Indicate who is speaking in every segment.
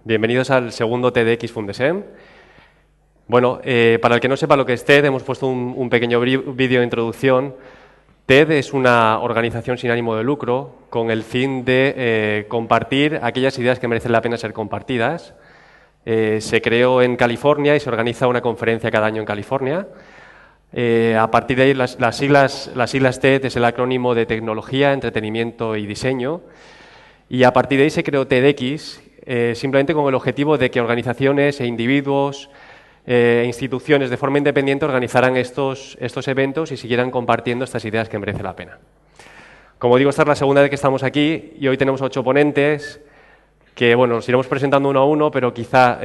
Speaker 1: Bienvenidos al segundo TEDx Fundesem. Bueno, para el que no sepa lo que es TED, hemos puesto un pequeño vídeo de introducción. TED es una organización sin ánimo de lucro con el fin de compartir aquellas ideas que merecen la pena ser compartidas. Se creó en California y se organiza una conferencia cada año en California. A partir de ahí, las siglas TED es el acrónimo de Tecnología, Entretenimiento y Diseño. Y a partir de ahí se creó TEDx, simplemente con el objetivo de que organizaciones e individuos e instituciones de forma independiente organizaran estos eventos y siguieran compartiendo estas ideas que merecen la pena. Como digo, esta es la segunda vez que estamos aquí y hoy tenemos 8 ponentes que, bueno, nos iremos presentando uno a uno, pero quizá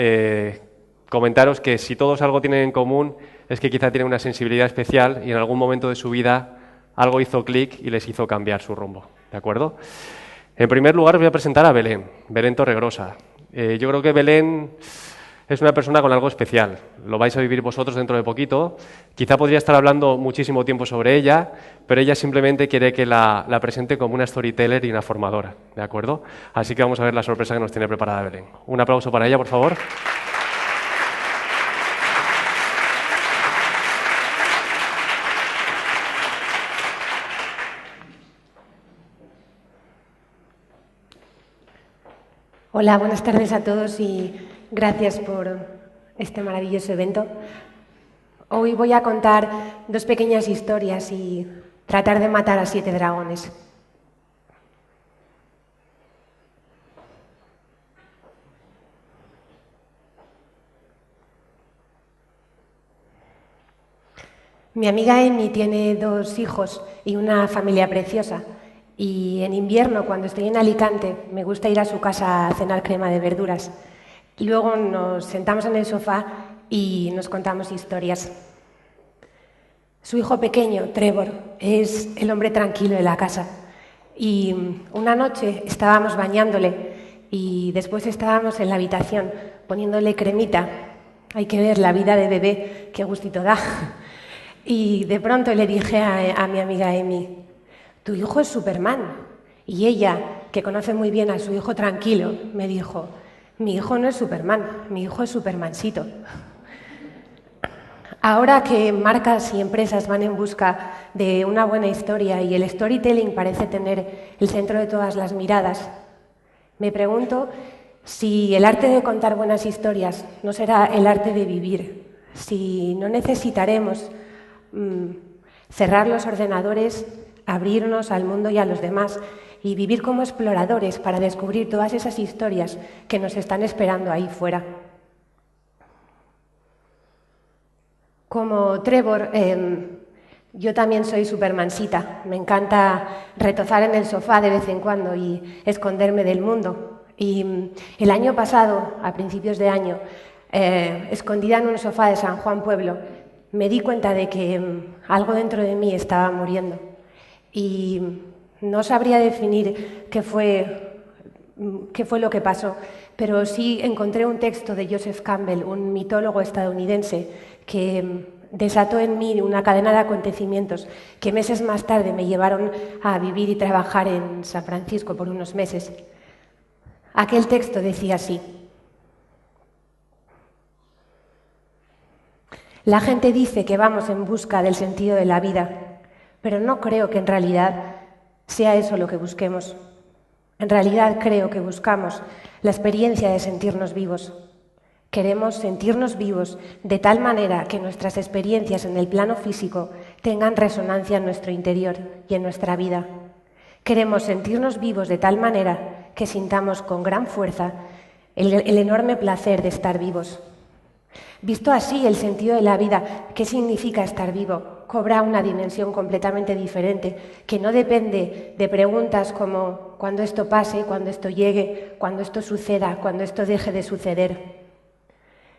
Speaker 1: comentaros que si todos algo tienen en común es que quizá tienen una sensibilidad especial y en algún momento de su vida algo hizo clic y les hizo cambiar su rumbo, ¿de acuerdo? En primer lugar os voy a presentar a Belén Torregrosa. Yo creo que Belén es una persona con algo especial. Lo vais a vivir vosotros dentro de poquito. Quizá podría estar hablando muchísimo tiempo sobre ella, pero ella simplemente quiere que la presente como una storyteller y una formadora, ¿de acuerdo? Así que vamos a ver la sorpresa que nos tiene preparada Belén. Un aplauso para ella, por favor.
Speaker 2: Hola, buenas tardes a todos y gracias por este maravilloso evento. Hoy voy a contar 2 pequeñas historias y tratar de matar a 7 dragones. Mi amiga Amy tiene 2 hijos y una familia preciosa. Y en invierno, cuando estoy en Alicante, me gusta ir a su casa a cenar crema de verduras. Luego nos sentamos en el sofá y nos contamos historias. Su hijo pequeño, Trevor, es el hombre tranquilo de la casa. Y una noche estábamos bañándole y después estábamos en la habitación poniéndole cremita. Hay que ver la vida de bebé, qué gustito da. Y de pronto le dije a mi amiga Amy: «Tu hijo es Superman». Y ella, que conoce muy bien a su hijo tranquilo, me dijo: «Mi hijo no es Superman, mi hijo es Supermansito». Ahora que marcas y empresas van en busca de una buena historia y el storytelling parece tener el centro de todas las miradas, me pregunto si el arte de contar buenas historias no será el arte de vivir, si no necesitaremos cerrar los ordenadores, abrirnos al mundo y a los demás y vivir como exploradores para descubrir todas esas historias que nos están esperando ahí fuera. Como Trevor, yo también soy Supermansita. Me encanta retozar en el sofá de vez en cuando y esconderme del mundo. Y el año pasado, a principios de año, escondida en un sofá de San Juan Pueblo, me di cuenta de que algo dentro de mí estaba muriendo. Y no sabría definir qué fue lo que pasó, pero sí encontré un texto de Joseph Campbell, un mitólogo estadounidense, que desató en mí una cadena de acontecimientos que meses más tarde me llevaron a vivir y trabajar en San Francisco por unos meses. Aquel texto decía así: «La gente dice que vamos en busca del sentido de la vida, pero no creo que en realidad sea eso lo que busquemos. En realidad creo que buscamos la experiencia de sentirnos vivos. Queremos sentirnos vivos de tal manera que nuestras experiencias en el plano físico tengan resonancia en nuestro interior y en nuestra vida. Queremos sentirnos vivos de tal manera que sintamos con gran fuerza el enorme placer de estar vivos». Visto así, el sentido de la vida, ¿qué significa estar vivo?, cobra una dimensión completamente diferente, que no depende de preguntas como «¿cuándo esto pase?», «¿cuándo esto llegue?», «¿cuándo esto suceda?», «¿cuándo esto deje de suceder?».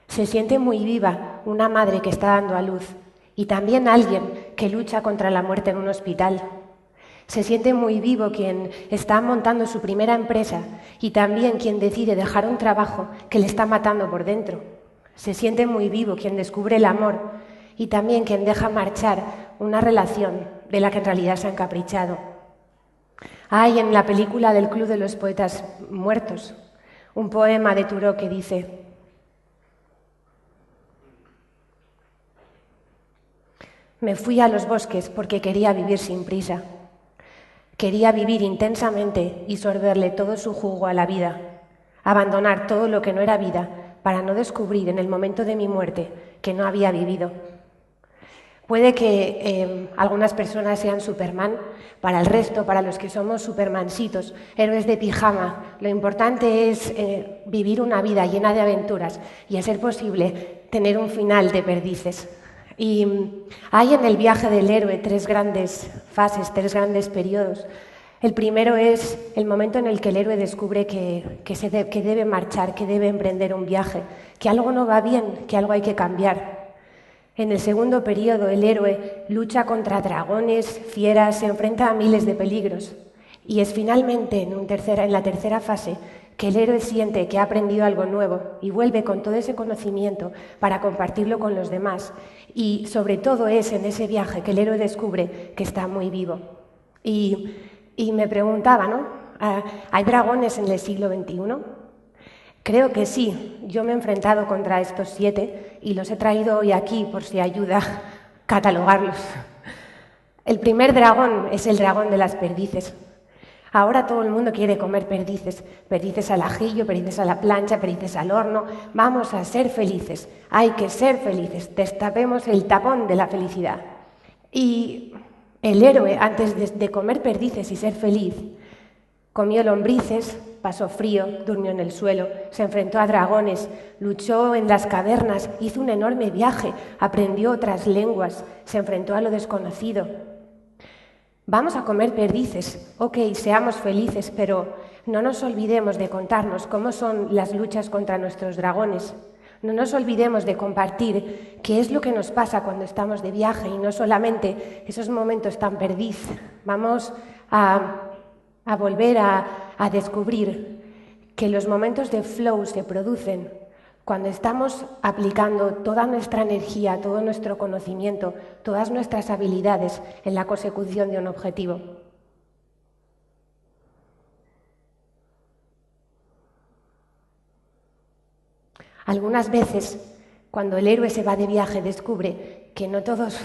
Speaker 2: Se siente muy viva una madre que está dando a luz y también alguien que lucha contra la muerte en un hospital. Se siente muy vivo quien está montando su primera empresa y también quien decide dejar un trabajo que le está matando por dentro. Se siente muy vivo quien descubre el amor y también quien deja marchar una relación de la que en realidad se ha encaprichado. Hay en la película del Club de los Poetas Muertos un poema de Thoreau que dice: me fui a los bosques porque quería vivir sin prisa. Quería vivir intensamente y sorberle todo su jugo a la vida, abandonar todo lo que no era vida para no descubrir en el momento de mi muerte que no había vivido. Puede que algunas personas sean Superman, para el resto, para los que somos Supermansitos, héroes de pijama, lo importante es vivir una vida llena de aventuras y, a ser posible, tener un final de perdices. Y hay en el viaje del héroe 3 grandes fases, 3 grandes periodos. El primero es el momento en el que el héroe descubre que debe marchar, que debe emprender un viaje, que algo no va bien, que algo hay que cambiar. En el segundo periodo, el héroe lucha contra dragones, fieras, se enfrenta a miles de peligros. Y es finalmente, en la tercera fase, que el héroe siente que ha aprendido algo nuevo y vuelve con todo ese conocimiento para compartirlo con los demás. Y sobre todo es en ese viaje que el héroe descubre que está muy vivo. Y me preguntaba, ¿no? ¿Hay dragones en el siglo XXI? Creo que sí. Yo me he enfrentado contra estos 7 y los he traído hoy aquí por si ayuda a catalogarlos. El primer dragón es el dragón de las perdices. Ahora todo el mundo quiere comer perdices, perdices al ajillo, perdices a la plancha, perdices al horno. Vamos a ser felices, hay que ser felices, destapemos el tapón de la felicidad. Y el héroe, antes de comer perdices y ser feliz, comió lombrices, pasó frío, durmió en el suelo, se enfrentó a dragones, luchó en las cavernas, hizo un enorme viaje, aprendió otras lenguas, se enfrentó a lo desconocido. Vamos a comer perdices, ok, seamos felices, pero no nos olvidemos de contarnos cómo son las luchas contra nuestros dragones. No nos olvidemos de compartir qué es lo que nos pasa cuando estamos de viaje y no solamente esos momentos tan perdiz. Vamos a volver a descubrir que los momentos de flow se producen cuando estamos aplicando toda nuestra energía, todo nuestro conocimiento, todas nuestras habilidades en la consecución de un objetivo. Algunas veces, cuando el héroe se va de viaje, descubre que no todas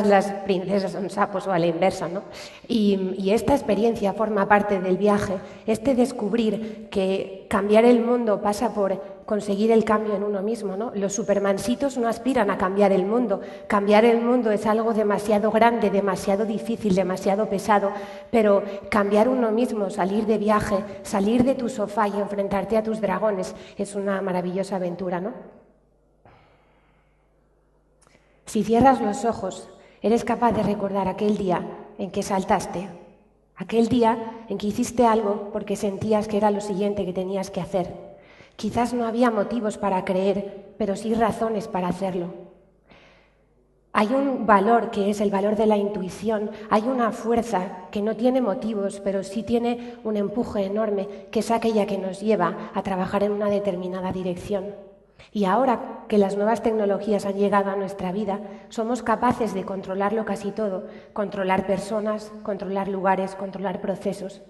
Speaker 2: las princesas son sapos o a la inversa, ¿no? Y esta experiencia forma parte del viaje, este descubrir que cambiar el mundo pasa por conseguir el cambio en uno mismo, ¿no? Los supermansitos no aspiran a cambiar el mundo es algo demasiado grande, demasiado difícil, demasiado pesado, pero cambiar uno mismo, salir de viaje, salir de tu sofá y enfrentarte a tus dragones es una maravillosa aventura, ¿no? Si cierras los ojos, eres capaz de recordar aquel día en que saltaste, aquel día en que hiciste algo porque sentías que era lo siguiente que tenías que hacer. Quizás no había motivos para creer, pero sí razones para hacerlo. Hay un valor que es el valor de la intuición, hay una fuerza que no tiene motivos, pero sí tiene un empuje enorme, que es aquella que nos lleva a trabajar en una determinada dirección. Y ahora que las nuevas tecnologías han llegado a nuestra vida, somos capaces de controlarlo casi todo, controlar personas, controlar lugares, controlar procesos.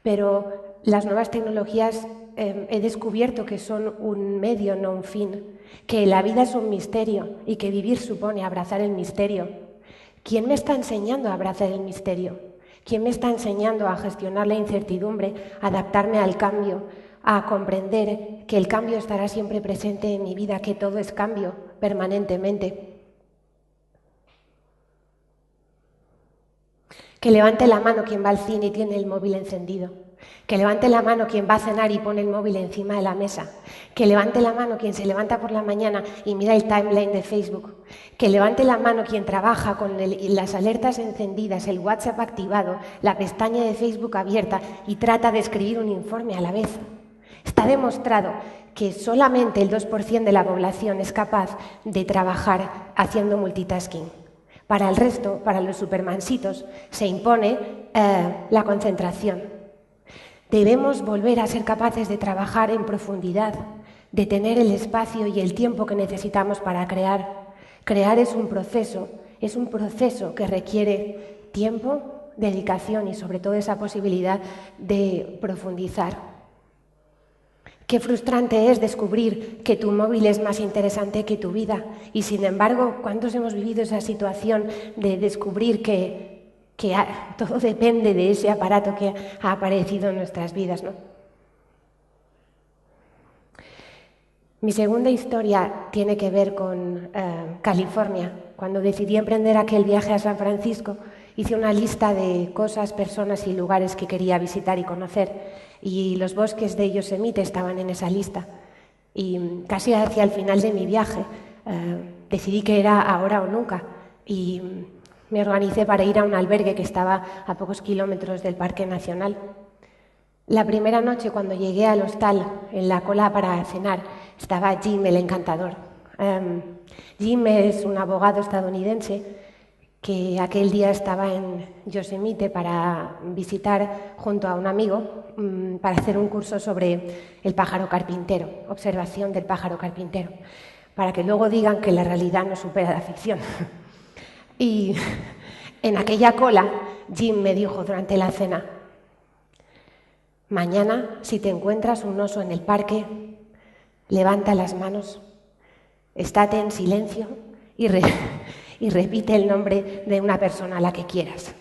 Speaker 2: Pero las nuevas tecnologías he descubierto que son un medio, no un fin, que la vida es un misterio y que vivir supone abrazar el misterio. ¿Quién me está enseñando a abrazar el misterio? ¿Quién me está enseñando a gestionar la incertidumbre, a adaptarme al cambio, a comprender que el cambio estará siempre presente en mi vida, que todo es cambio permanentemente? Que levante la mano quien va al cine y tiene el móvil encendido. Que levante la mano quien va a cenar y pone el móvil encima de la mesa. Que levante la mano quien se levanta por la mañana y mira el timeline de Facebook. Que levante la mano quien trabaja con las alertas encendidas, el WhatsApp activado, la pestaña de Facebook abierta y trata de escribir un informe a la vez. Está demostrado que solamente el 2% de la población es capaz de trabajar haciendo multitasking. Para el resto, para los supermansitos, se impone la concentración. Debemos volver a ser capaces de trabajar en profundidad, de tener el espacio y el tiempo que necesitamos para crear. Crear es un proceso que requiere tiempo, dedicación y sobre todo esa posibilidad de profundizar. Qué frustrante es descubrir que tu móvil es más interesante que tu vida y sin embargo, ¿cuántos hemos vivido esa situación de descubrir que todo depende de ese aparato que ha aparecido en nuestras vidas, ¿no? Mi segunda historia tiene que ver con California. Cuando decidí emprender aquel viaje a San Francisco, hice una lista de cosas, personas y lugares que quería visitar y conocer, y los bosques de Yosemite estaban en esa lista. Y casi hacia el final de mi viaje decidí que era ahora o nunca, y me organicé para ir a un albergue que estaba a pocos kilómetros del Parque Nacional. La primera noche, cuando llegué al hostal, en la cola para cenar, estaba Jim, el encantador. Jim es un abogado estadounidense que aquel día estaba en Yosemite para visitar junto a un amigo para hacer un curso sobre el pájaro carpintero, observación del pájaro carpintero, para que luego digan que la realidad no supera la ficción. Y en aquella cola, Jim me dijo durante la cena: mañana, si te encuentras un oso en el parque, levanta las manos, estate en silencio y repite el nombre de una persona a la que quieras.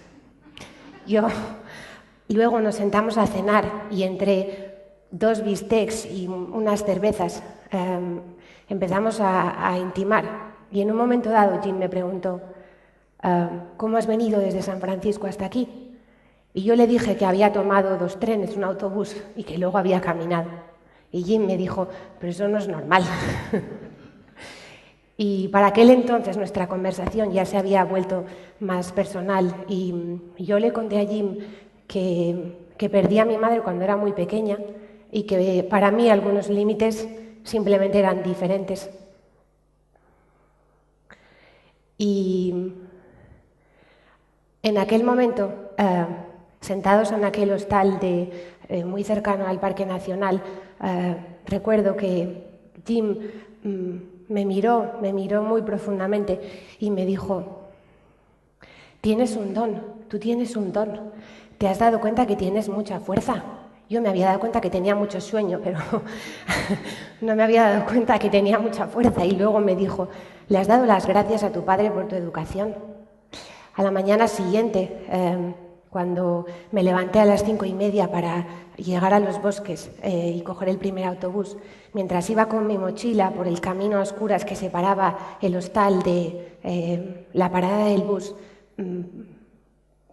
Speaker 2: Luego nos sentamos a cenar y entre 2 bistecs y unas cervezas empezamos a intimar. Y en un momento dado Jim me preguntó: ¿cómo has venido desde San Francisco hasta aquí? Y yo le dije que había tomado 2 trenes, un autobús y que luego había caminado. Y Jim me dijo: pero eso no es normal. Y para aquel entonces nuestra conversación ya se había vuelto más personal y yo le conté a Jim que perdí a mi madre cuando era muy pequeña y que para mí algunos límites simplemente eran diferentes. Y en aquel momento, sentados en aquel hostal muy cercano al Parque Nacional, recuerdo que Jim me miró muy profundamente y me dijo: tienes un don, tú tienes un don. ¿Te has dado cuenta que tienes mucha fuerza? Yo me había dado cuenta que tenía mucho sueño, pero no me había dado cuenta que tenía mucha fuerza. Y luego me dijo: ¿le has dado las gracias a tu padre por tu educación? A la mañana siguiente, cuando me levanté a las 5:30 para llegar a los bosques y coger el primer autobús, mientras iba con mi mochila por el camino a oscuras que separaba el hostal de la parada del bus,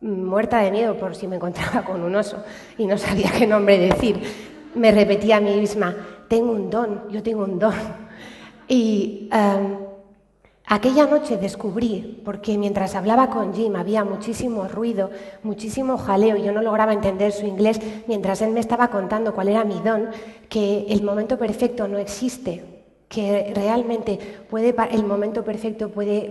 Speaker 2: muerta de miedo por si me encontraba con un oso y no sabía qué nombre decir, me repetía a mí misma: tengo un don, yo tengo un don. Y aquella noche descubrí, porque mientras hablaba con Jim había muchísimo ruido, muchísimo jaleo, yo no lograba entender su inglés mientras él me estaba contando cuál era mi don, que el momento perfecto no existe, que realmente el momento perfecto puede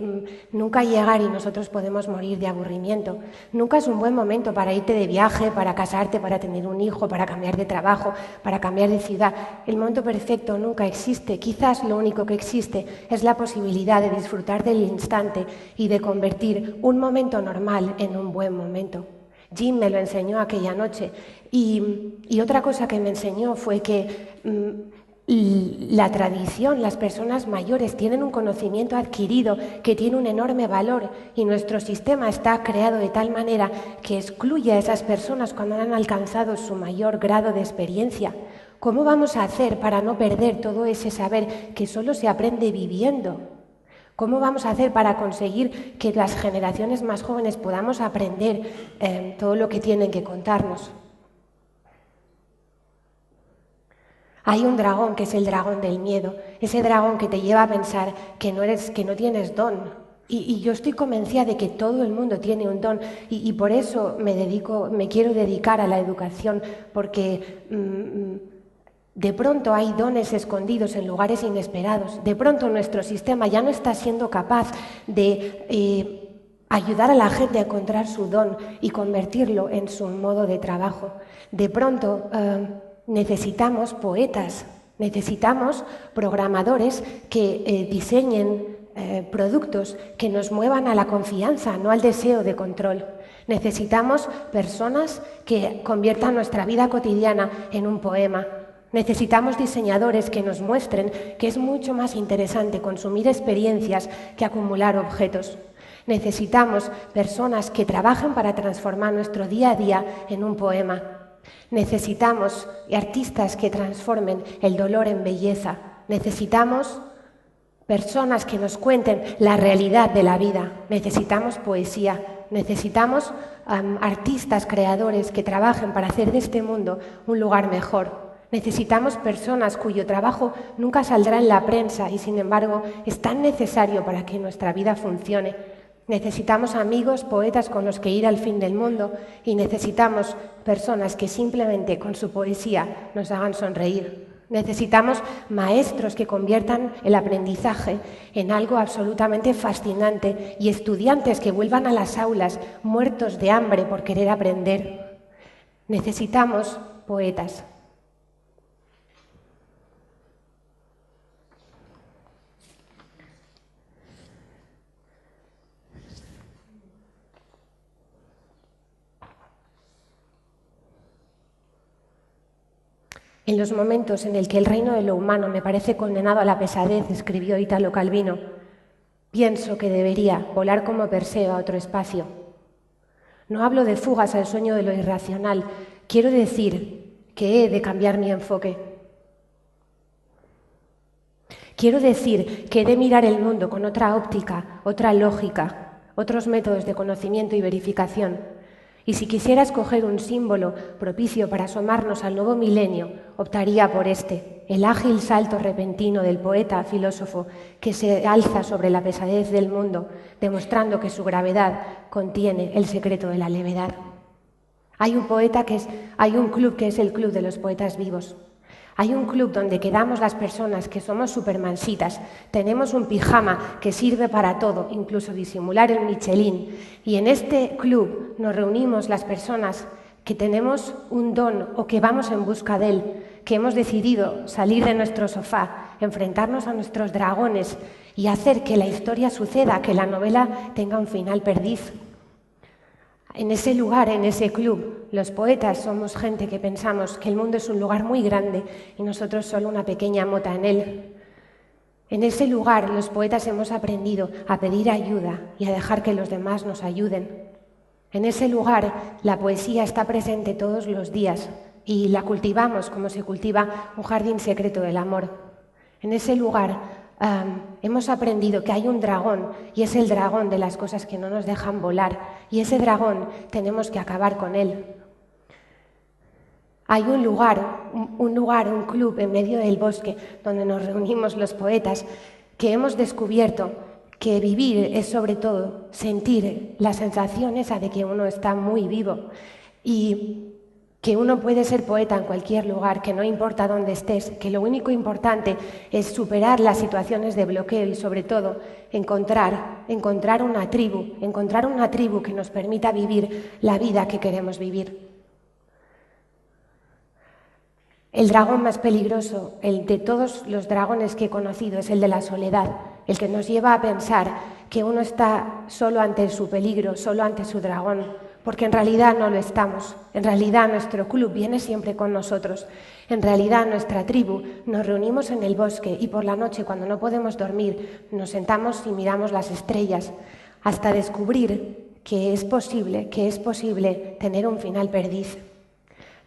Speaker 2: nunca llegar y nosotros podemos morir de aburrimiento. Nunca es un buen momento para irte de viaje, para casarte, para tener un hijo, para cambiar de trabajo, para cambiar de ciudad. El momento perfecto nunca existe. Quizás lo único que existe es la posibilidad de disfrutar del instante y de convertir un momento normal en un buen momento. Jim me lo enseñó aquella noche y otra cosa que me enseñó fue que la tradición, las personas mayores tienen un conocimiento adquirido que tiene un enorme valor y nuestro sistema está creado de tal manera que excluye a esas personas cuando han alcanzado su mayor grado de experiencia. ¿Cómo vamos a hacer para no perder todo ese saber que solo se aprende viviendo? ¿Cómo vamos a hacer para conseguir que las generaciones más jóvenes podamos aprender todo lo que tienen que contarnos? Hay un dragón que es el dragón del miedo, ese dragón que te lleva a pensar que no tienes don. Y yo estoy convencida de que todo el mundo tiene un don y por eso me quiero dedicar a la educación, porque de pronto hay dones escondidos en lugares inesperados. De pronto nuestro sistema ya no está siendo capaz de ayudar a la gente a encontrar su don y convertirlo en su modo de trabajo. De pronto necesitamos poetas, necesitamos programadores que diseñen productos que nos muevan a la confianza, no al deseo de control. Necesitamos personas que conviertan nuestra vida cotidiana en un poema. Necesitamos diseñadores que nos muestren que es mucho más interesante consumir experiencias que acumular objetos. Necesitamos personas que trabajen para transformar nuestro día a día en un poema. Necesitamos artistas que transformen el dolor en belleza. Necesitamos personas que nos cuenten la realidad de la vida. Necesitamos poesía. Necesitamos artistas, creadores que trabajen para hacer de este mundo un lugar mejor. Necesitamos personas cuyo trabajo nunca saldrá en la prensa y, sin embargo, es tan necesario para que nuestra vida funcione. Necesitamos amigos, poetas con los que ir al fin del mundo y necesitamos personas que simplemente con su poesía nos hagan sonreír. Necesitamos maestros que conviertan el aprendizaje en algo absolutamente fascinante y estudiantes que vuelvan a las aulas muertos de hambre por querer aprender. Necesitamos poetas. En los momentos en el que el reino de lo humano me parece condenado a la pesadez, escribió Italo Calvino, pienso que debería volar como Perseo a otro espacio. No hablo de fugas al sueño de lo irracional, quiero decir que he de cambiar mi enfoque. Quiero decir que he de mirar el mundo con otra óptica, otra lógica, otros métodos de conocimiento y verificación. Y si quisiera escoger un símbolo propicio para asomarnos al nuevo milenio, optaría por este, el ágil salto repentino del poeta filósofo que se alza sobre la pesadez del mundo, demostrando que su gravedad contiene el secreto de la levedad. Hay un club que es el Club de los Poetas Vivos. Hay un club donde quedamos las personas que somos supermansitas, tenemos un pijama que sirve para todo, incluso disimular el Michelin. Y en este club nos reunimos las personas que tenemos un don o que vamos en busca de él, que hemos decidido salir de nuestro sofá, enfrentarnos a nuestros dragones y hacer que la historia suceda, que la novela tenga un final perdiz. En ese lugar, en ese club, los poetas somos gente que pensamos que el mundo es un lugar muy grande y nosotros solo una pequeña mota en él. En ese lugar, los poetas hemos aprendido a pedir ayuda y a dejar que los demás nos ayuden. En ese lugar, la poesía está presente todos los días y la cultivamos como se cultiva un jardín secreto del amor. En ese lugar, hemos aprendido que hay un dragón y es el dragón de las cosas que no nos dejan volar y ese dragón tenemos que acabar con él. Hay un club en medio del bosque donde nos reunimos los poetas que hemos descubierto que vivir es sobre todo sentir la sensación esa de que uno está muy vivo y que uno puede ser poeta en cualquier lugar, que no importa dónde estés, que lo único importante es superar las situaciones de bloqueo y sobre todo encontrar una tribu que nos permita vivir la vida que queremos vivir. El dragón más peligroso, el de todos los dragones que he conocido, es el de la soledad, el que nos lleva a pensar que uno está solo ante su peligro, solo ante su dragón, porque en realidad no lo estamos. En realidad nuestro club viene siempre con nosotros. En realidad nuestra tribu nos reunimos en el bosque y por la noche, cuando no podemos dormir, nos sentamos y miramos las estrellas hasta descubrir que es posible tener un final perdiz.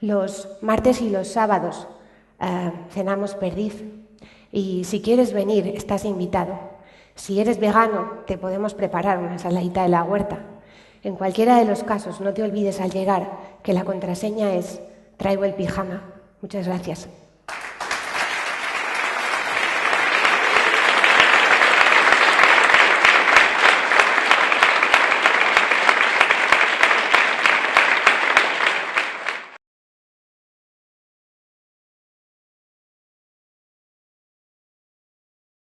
Speaker 2: Los martes y los sábados cenamos perdiz y si quieres venir estás invitado. Si eres vegano te podemos preparar una ensaladita de la huerta. En cualquiera de los casos no te olvides al llegar que la contraseña es traigo el pijama. Muchas gracias.